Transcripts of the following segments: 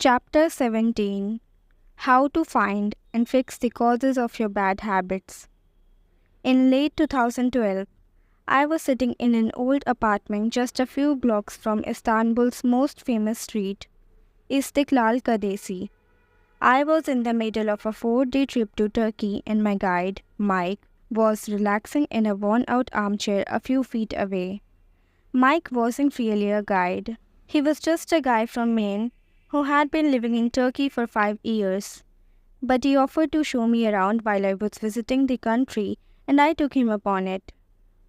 Chapter 17: How to Find and Fix the Causes of Your Bad Habits. In late 2012, I was sitting in an old apartment just a few blocks from Istanbul's most famous street, Istiklal Kadesi. I was in the middle of a 4-day trip to Turkey and my guide, Mike, was relaxing in a worn-out armchair a few feet away. Mike wasn't really a guide. He was just a guy from Maine who had been living in Turkey for 5 years. But he offered to show me around while I was visiting the country, and I took him up on it.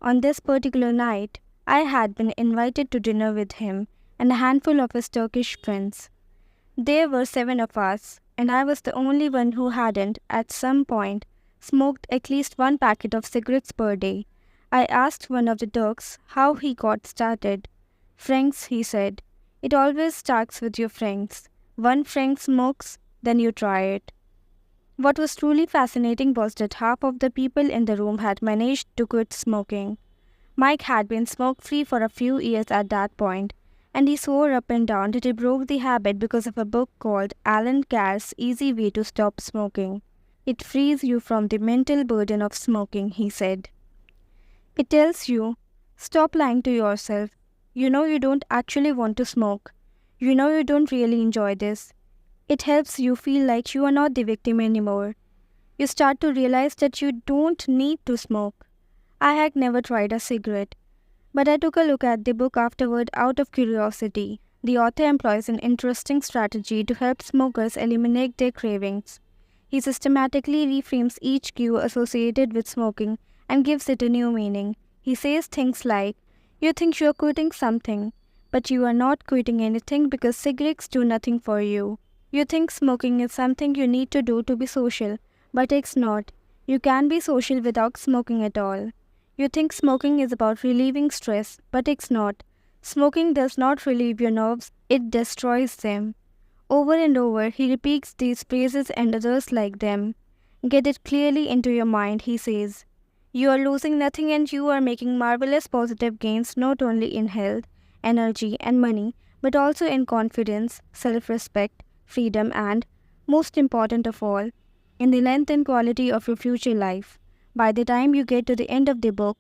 On this particular night, I had been invited to dinner with him and a handful of his Turkish friends. There were 7 of us, and I was the only one who hadn't, at some point, smoked at least 1 packet of cigarettes per day. I asked one of the Turks how he got started. "Friends," he said. "It always starts with your friends. One friend smokes, then you try it." What was truly fascinating was that half of the people in the room had managed to quit smoking. Mike had been smoke-free for a few years at that point, and he swore up and down that he broke the habit because of a book called Alan Carr's Easy Way to Stop Smoking. "It frees you from the mental burden of smoking," he said. "It tells you, stop lying to yourself. You know you don't actually want to smoke. You know you don't really enjoy this. It helps you feel like you are not the victim anymore. You start to realize that you don't need to smoke." I had never tried a cigarette, but I took a look at the book afterward out of curiosity. The author employs an interesting strategy to help smokers eliminate their cravings. He systematically reframes each cue associated with smoking and gives it a new meaning. He says things like, "You think you are quitting something, but you are not quitting anything because cigarettes do nothing for you. You think smoking is something you need to do to be social, but it's not. You can be social without smoking at all. You think smoking is about relieving stress, but it's not. Smoking does not relieve your nerves, it destroys them." Over and over, he repeats these phrases and others like them. "Get it clearly into your mind," he says. "You are losing nothing and you are making marvelous positive gains not only in health, energy, and money, but also in confidence, self-respect, freedom, and, most important of all, in the length and quality of your future life." By the time you get to the end of the book,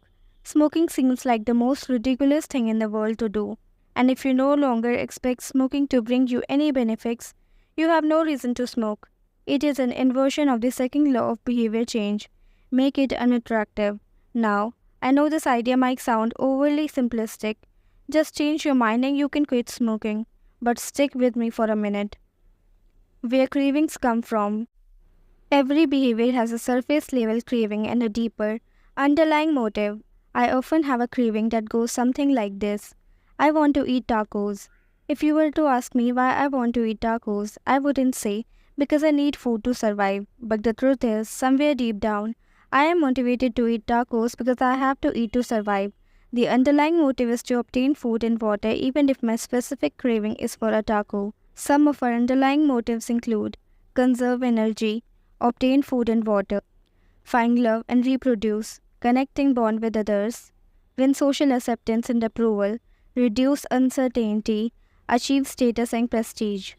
smoking seems like the most ridiculous thing in the world to do. And if you no longer expect smoking to bring you any benefits, you have no reason to smoke. It is an inversion of the second law of behavior change. Make it unattractive. Now, I know this idea might sound overly simplistic. Just change your mind and you can quit smoking. But stick with me for a minute. Where cravings come from. Every behavior has a surface level craving and a deeper, underlying motive. I often have a craving that goes something like this. I want to eat tacos. If you were to ask me why I want to eat tacos, I wouldn't say, because I need food to survive. But the truth is, somewhere deep down, I am motivated to eat tacos because I have to eat to survive. The underlying motive is to obtain food and water even if my specific craving is for a taco. Some of our underlying motives include conserve energy, obtain food and water, find love and reproduce, connecting bond with others, win social acceptance and approval, reduce uncertainty, achieve status and prestige.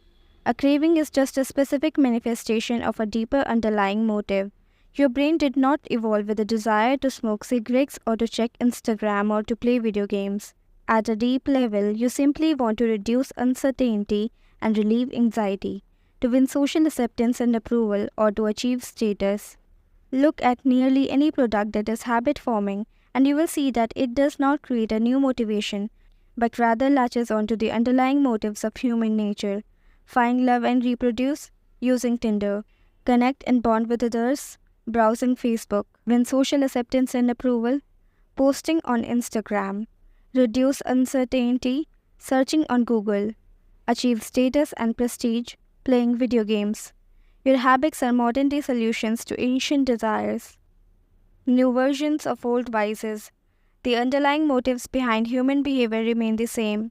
A craving is just a specific manifestation of a deeper underlying motive. Your brain did not evolve with a desire to smoke cigarettes or to check Instagram or to play video games. At a deep level, you simply want to reduce uncertainty and relieve anxiety, to win social acceptance and approval, or to achieve status. Look at nearly any product that is habit-forming, and you will see that it does not create a new motivation, but rather latches onto the underlying motives of human nature. Find love and reproduce, using Tinder. Connect and bond with others, browsing Facebook. Win social acceptance and approval, posting on Instagram. Reduce uncertainty, searching on Google. Achieve status and prestige, playing video games. Your habits are modern-day solutions to ancient desires, new versions of old vices. The underlying motives behind human behavior remain the same.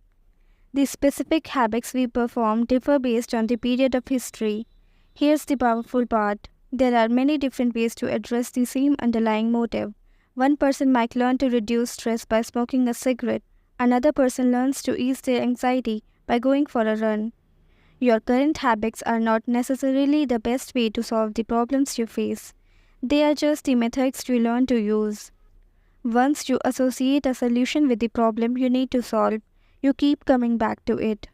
The specific habits we perform differ based on the period of history. Here's the powerful part. There are many different ways to address the same underlying motive. One person might learn to reduce stress by smoking a cigarette. Another person learns to ease their anxiety by going for a run. Your current habits are not necessarily the best way to solve the problems you face. They are just the methods you learn to use. Once you associate a solution with the problem you need to solve, you keep coming back to it.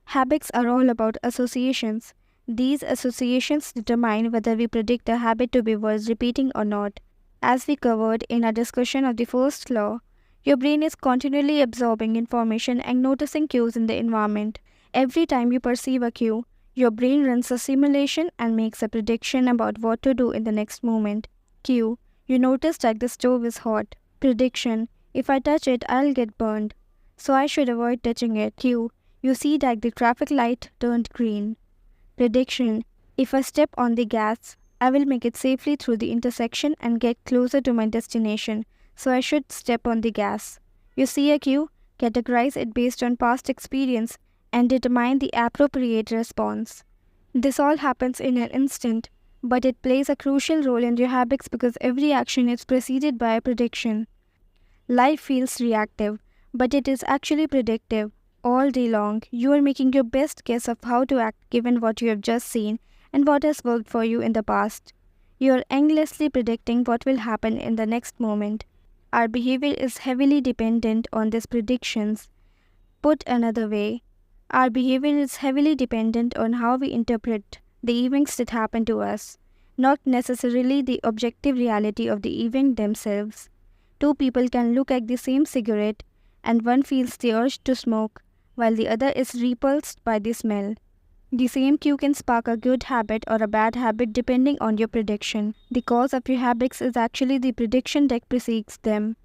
Habits are all about associations. These associations determine whether we predict a habit to be worth repeating or not. As we covered in our discussion of the first law, your brain is continually absorbing information and noticing cues in the environment. Every time you perceive a cue, your brain runs a simulation and makes a prediction about what to do in the next moment. Cue: you notice that the stove is hot. Prediction: if I touch it, I'll get burned, so I should avoid touching it. Cue: you see that the traffic light turned green. Prediction: if I step on the gas, I will make it safely through the intersection and get closer to my destination, so I should step on the gas. You see a cue, categorize it based on past experience, and determine the appropriate response. This all happens in an instant, but it plays a crucial role in your habits because every action is preceded by a prediction. Life feels reactive, but it is actually predictive. All day long, you are making your best guess of how to act given what you have just seen and what has worked for you in the past. You are endlessly predicting what will happen in the next moment. Our behavior is heavily dependent on these predictions. Put another way, our behavior is heavily dependent on how we interpret the events that happen to us, not necessarily the objective reality of the event themselves. Two people can look at the same cigarette and one feels the urge to smoke while the other is repulsed by the smell. The same cue can spark a good habit or a bad habit depending on your prediction. The cause of your habits is actually the prediction that precedes them.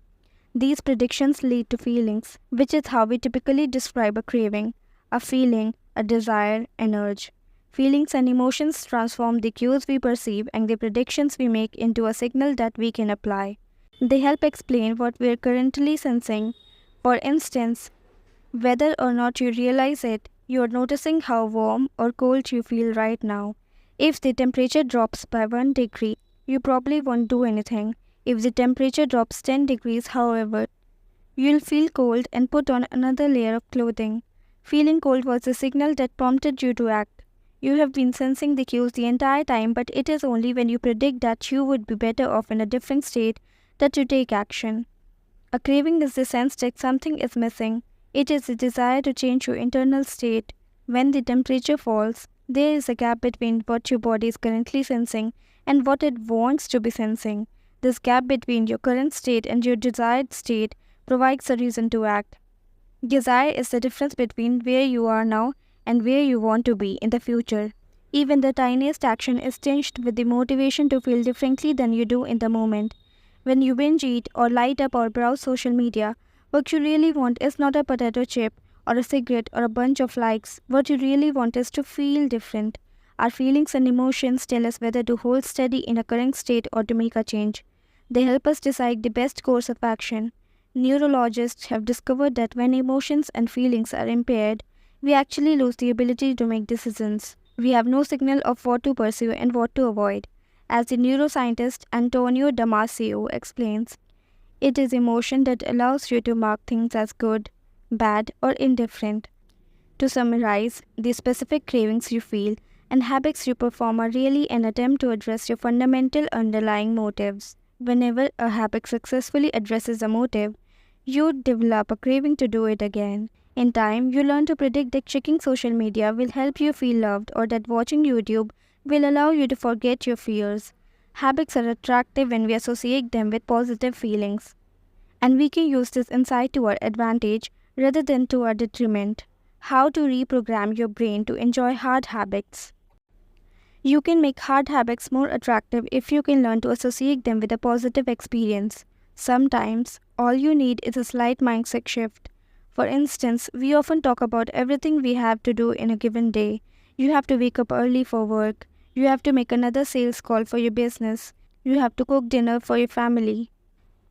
These predictions lead to feelings, which is how we typically describe a craving, a feeling, a desire, an urge. Feelings and emotions transform the cues we perceive and the predictions we make into a signal that we can apply. They help explain what we are currently sensing. For instance, whether or not you realize it, you are noticing how warm or cold you feel right now. If the temperature drops by 1 degree, you probably won't do anything. If the temperature drops 10 degrees, however, you'll feel cold and put on another layer of clothing. Feeling cold was the signal that prompted you to act. You have been sensing the cues the entire time, but it is only when you predict that you would be better off in a different state that you take action. A craving is the sense that something is missing. It is the desire to change your internal state. When the temperature falls, there is a gap between what your body is currently sensing and what it wants to be sensing. This gap between your current state and your desired state provides a reason to act. Desire is the difference between where you are now and where you want to be in the future. Even the tiniest action is tinged with the motivation to feel differently than you do in the moment. When you binge eat or light up or browse social media, what you really want is not a potato chip or a cigarette or a bunch of likes. What you really want is to feel different. Our feelings and emotions tell us whether to hold steady in a current state or to make a change. They help us decide the best course of action. Neurologists have discovered that when emotions and feelings are impaired, we actually lose the ability to make decisions. We have no signal of what to pursue and what to avoid. As the neuroscientist Antonio Damasio explains, it is emotion that allows you to mark things as good, bad, or indifferent. To summarize, the specific cravings you feel and habits you perform are really an attempt to address your fundamental underlying motives. Whenever a habit successfully addresses a motive, you develop a craving to do it again. In time, you learn to predict that checking social media will help you feel loved or that watching YouTube will allow you to forget your fears. Habits are attractive when we associate them with positive feelings, and we can use this insight to our advantage rather than to our detriment. How to reprogram your brain to enjoy hard habits. You can make hard habits more attractive if you can learn to associate them with a positive experience. Sometimes, all you need is a slight mindset shift. For instance, we often talk about everything we have to do in a given day. You have to wake up early for work. You have to make another sales call for your business. You have to cook dinner for your family.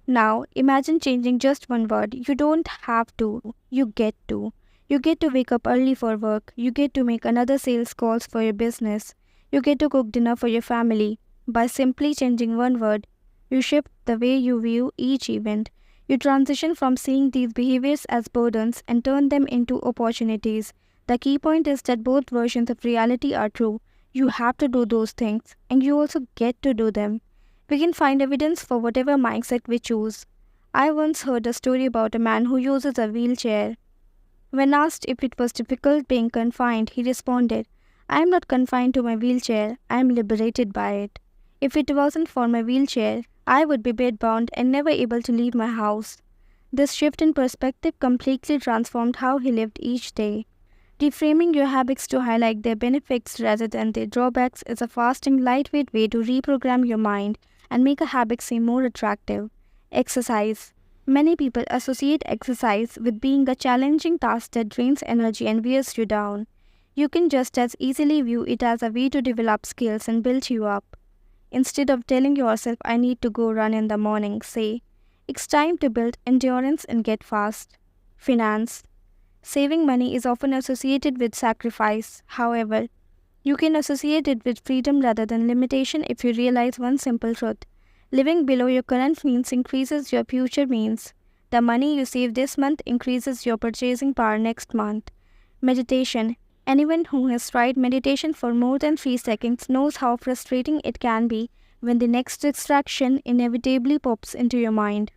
Now, imagine changing just one word. You don't have to. You get to. You get to wake up early for work. You get to make another sales calls for your business. You get to cook dinner for your family. By simply changing one word, you shift the way you view each event. You transition from seeing these behaviors as burdens and turn them into opportunities. The key point is that both versions of reality are true. You have to do those things, and you also get to do them. We can find evidence for whatever mindset we choose. I once heard a story about a man who uses a wheelchair. When asked if it was difficult being confined, he responded, "I am not confined to my wheelchair, I am liberated by it. If it wasn't for my wheelchair, I would be bedbound and never able to leave my house." This shift in perspective completely transformed how he lived each day. Reframing your habits to highlight their benefits rather than their drawbacks is a fast and lightweight way to reprogram your mind and make a habit seem more attractive. Exercise. Many people associate exercise with being a challenging task that drains energy and wears you down. You can just as easily view it as a way to develop skills and build you up. Instead of telling yourself, "I need to go run in the morning," say, "It's time to build endurance and get fast." Finance. Saving money is often associated with sacrifice. However, you can associate it with freedom rather than limitation if you realize one simple truth. Living below your current means increases your future means. The money you save this month increases your purchasing power next month. Meditation. Anyone who has tried meditation for more than 3 seconds knows how frustrating it can be when the next distraction inevitably pops into your mind.